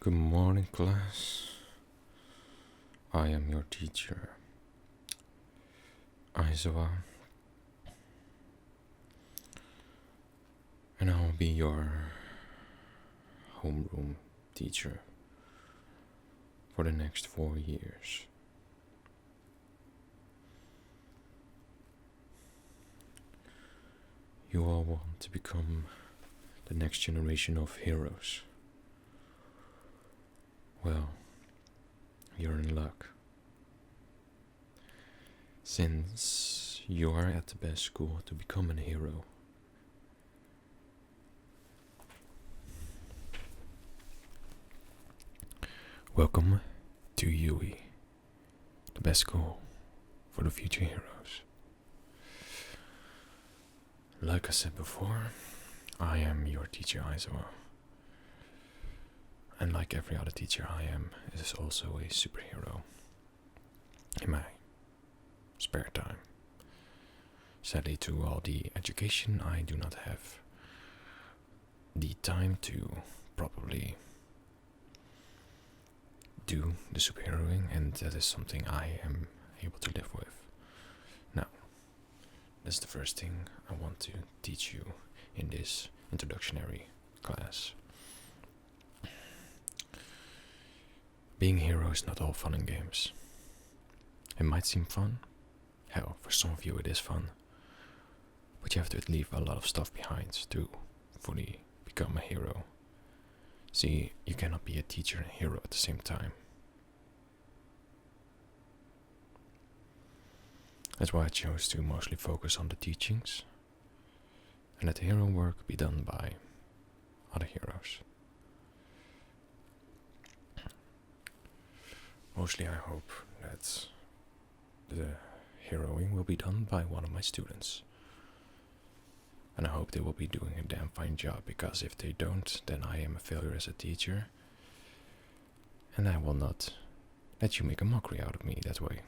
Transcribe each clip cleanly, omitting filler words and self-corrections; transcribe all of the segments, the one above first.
Good morning, class. I am your teacher, Aizawa, and I'll be your homeroom teacher for the next 4 years. You all want to become the next generation of heroes. Well, you're in luck. Since you are at the best school to become a hero. Welcome to UE, the best school for the future heroes. Like I said before, I am your teacher Aizawa. And like every other teacher I am is also a superhero in my spare time. Sadly, to all the education, I do not have the time to properly do the superheroing, and that is something I am able to live with. Now, that's the first thing I want to teach you in this introductory class. Being a hero is not all fun and games. It might seem fun. Hell, for some of you it is fun. But you have to leave a lot of stuff behind to fully become a hero. See, you cannot be a teacher and a hero at the same time. That's why I chose to mostly focus on the teachings and let the hero work be done by other heroes. Mostly I hope that the heroing will be done by one of my students. And I hope they will be doing a damn fine job, because if they don't, then I am a failure as a teacher. And I will not let you make a mockery out of me that way.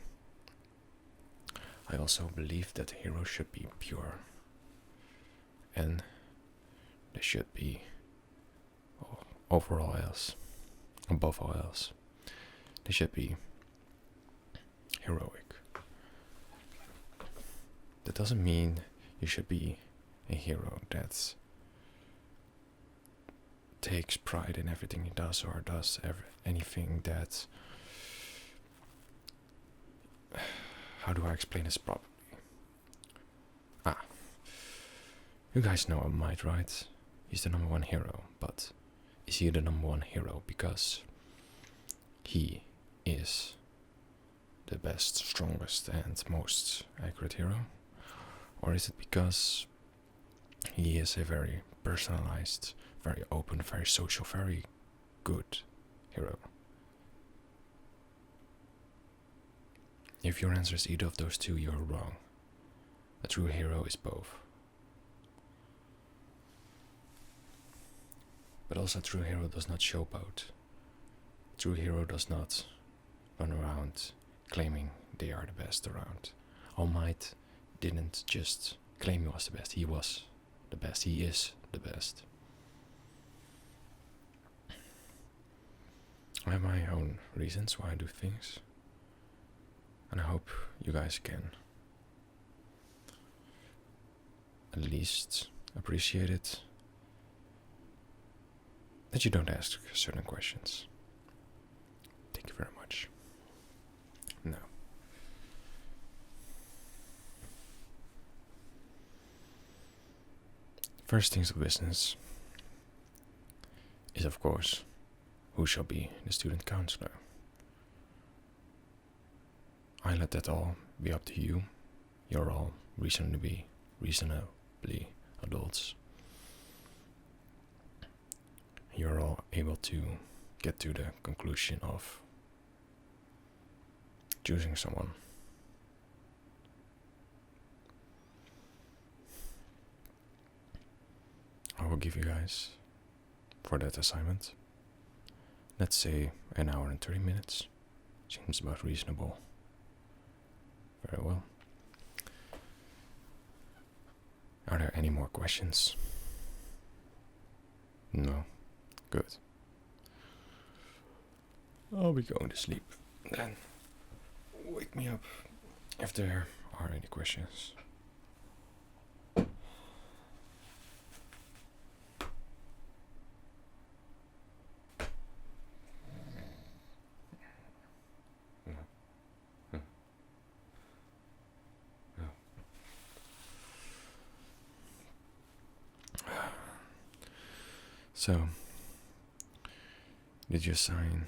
I also believe that the hero should be pure. And they should be, above all else, they should be heroic. That doesn't mean you should be a hero that takes pride in everything he does, or does anything that... How do I explain this properly? You guys know him, right? He's the #1 hero, but is he the #1 hero because he is the best, strongest, and most accurate hero? Or is it because he is a very personalized, very open, very social, very good hero? If your answer is either of those two, you're wrong. A true hero is both. But also, a true hero does not showboat. A true hero does not run around claiming they are the best around. All Might didn't just claim he was the best. He was the best. He is the best. I have my own reasons why I do things. And I hope you guys can at least appreciate it. That you don't ask certain questions. Thank you very much. Now, first things of business is, of course, who shall be the student counselor. I let that all be up to you. You're all reasonably adults. You're all able to get to the conclusion of choosing someone. I will give you guys, for that assignment, let's say an hour and 30 minutes. Seems about reasonable. Very well. Are there any more questions? No? Good. I'll be going to sleep. Then wake me up if there are any questions. So, did you assign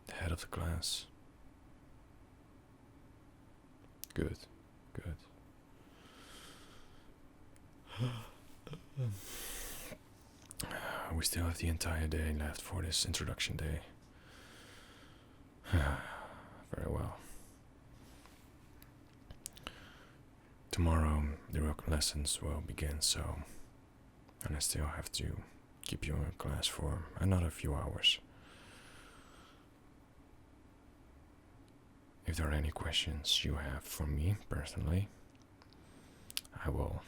the head of the class? Good, good. We still have the entire day left for this introduction day. Very well. Tomorrow the real lessons will begin, and I still have to keep you in class for another few hours. If there are any questions you have for me personally, I will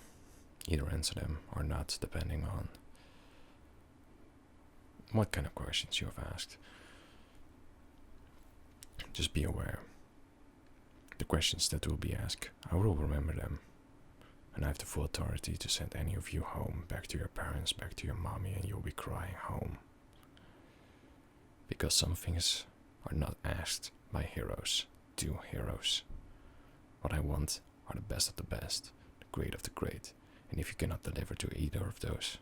either answer them or not, depending on what kind of questions you have asked. Just be aware. The questions that will be asked, I will remember them. And I have the full authority to send any of you home, back to your parents, back to your mommy, and you'll be crying home. Because some things are not asked by heroes to heroes. What I want are the best of the best, the great of the great. And if you cannot deliver to either of those,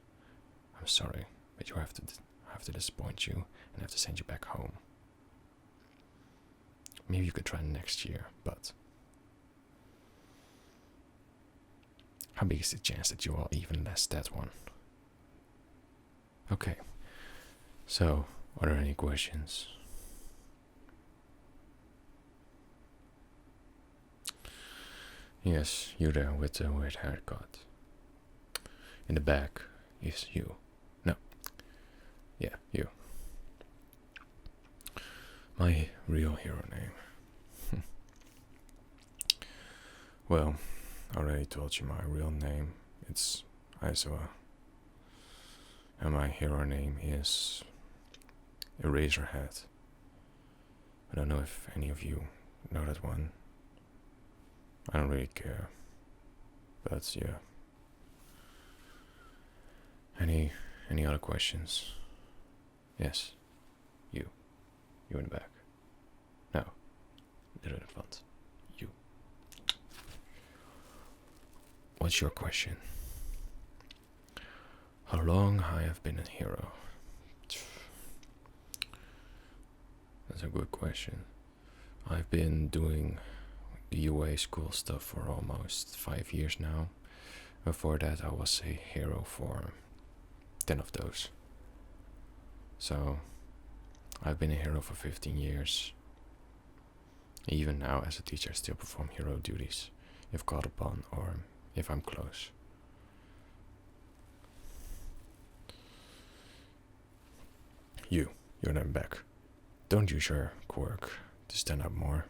I'm sorry, but I have to disappoint you and have to send you back home. Maybe you could try next year, but how big is the chance that you will even less that one? Okay, so are there any questions? Yes, you there with the weird haircut. In the back is you. No. Yeah, you. My real hero name. Well, I already told you my real name. It's Aizawa. And my hero name is Eraserhead. I don't know if any of you know that one. I don't really care. But yeah. Any other questions? Yes. You. You in the back. No. They're in the front. You. What's your question? How long I have been a hero? That's a good question. I've been doing the UA school stuff for almost 5 years now. Before that I was a hero for 10 of those. So I've been a hero for 15 years. Even now as a teacher I still perform hero duties, if called upon or if I'm close. You're then back. Don't use your quirk to stand up more.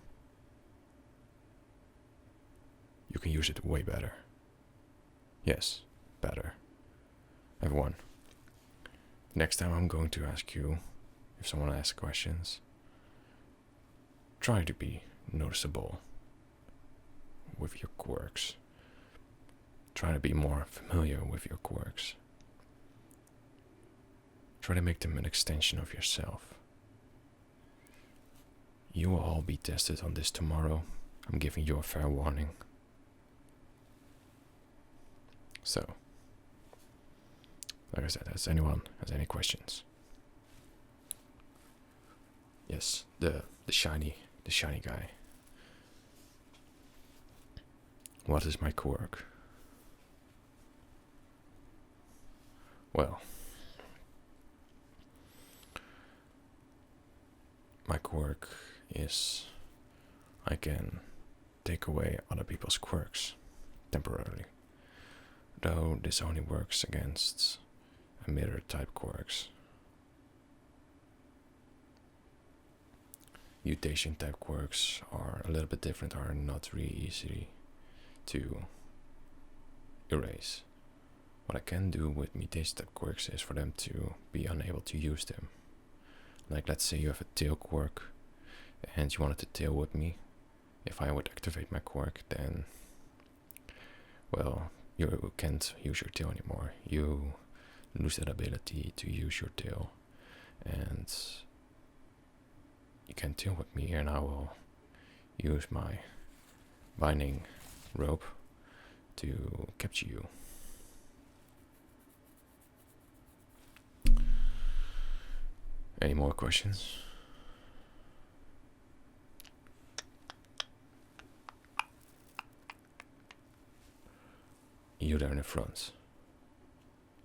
You can use it way better. Yes, better. I've won. Next time I'm going to ask you, if someone asks questions, try to be noticeable with your quirks. Try to be more familiar with your quirks. Try to make them an extension of yourself. You will all be tested on this tomorrow. I'm giving you a fair warning. So, like I said, has anyone has any questions? Yes, the shiny guy. What is my quirk? Well, my quirk is I can take away other people's quirks temporarily. Though this only works against a mirror type quirks. Mutation type quirks are a little bit different, are not really easy to erase. What I can do with mutation type quirks is for them to be unable to use them. Like, let's say you have a tail quirk and you wanted to tail whip me. If I would activate my quirk, then, well, you can't use your tail anymore. You lose that ability to use your tail, and you can tail whip me, and I will use my binding rope to capture you. Any more questions? You there in the front.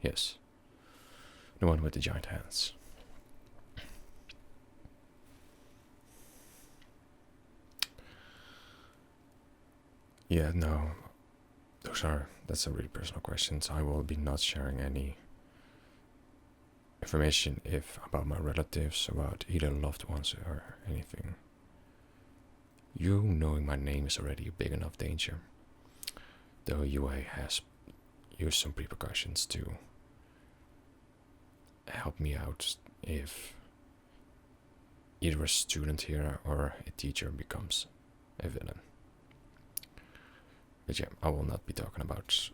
Yes. The one with the giant hands. Yeah, no. That's a really personal question. So I will be not sharing any information about my relatives, about either loved ones or anything. You knowing my name is already a big enough danger. Though UA has used some repercussions to help me out if either a student here or a teacher becomes a villain. But yeah, I will not be talking about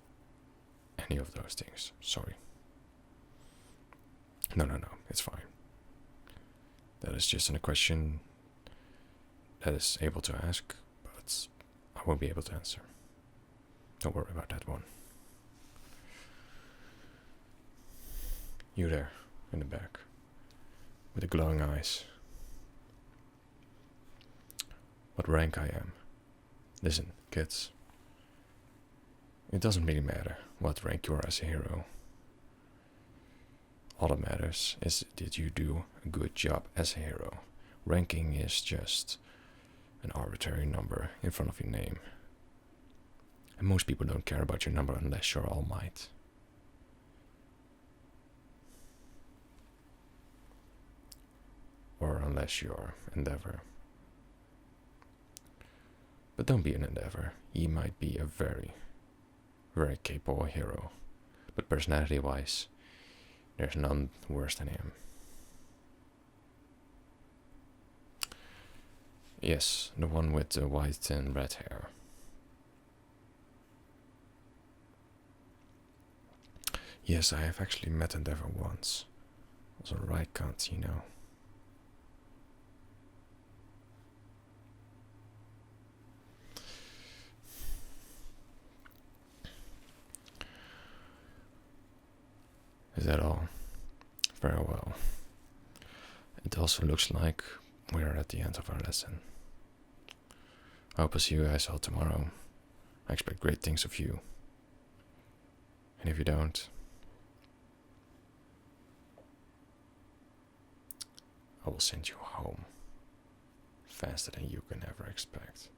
any of those things. Sorry. No, it's fine. That is just a question that is able to ask, but I won't be able to answer. Don't worry about that one. You there, in the back, with the glowing eyes. What rank I am. Listen, kids. It doesn't really matter what rank you are as a hero. All that matters is that you do a good job as a hero. Ranking is just an arbitrary number in front of your name. And most people don't care about your number unless you're All Might. Or unless you're Endeavor. But don't be an Endeavor. He might be a very, very capable hero. But personality-wise, there's none worse than him. Yes, the one with the white and red hair. Yes, I have actually met Endeavor once. Also, right cunt, you know. Is that all? Very well. It also looks like we are at the end of our lesson. I hope to see you guys all tomorrow. I expect great things of you. And if you don't, I will send you home faster than you can ever expect.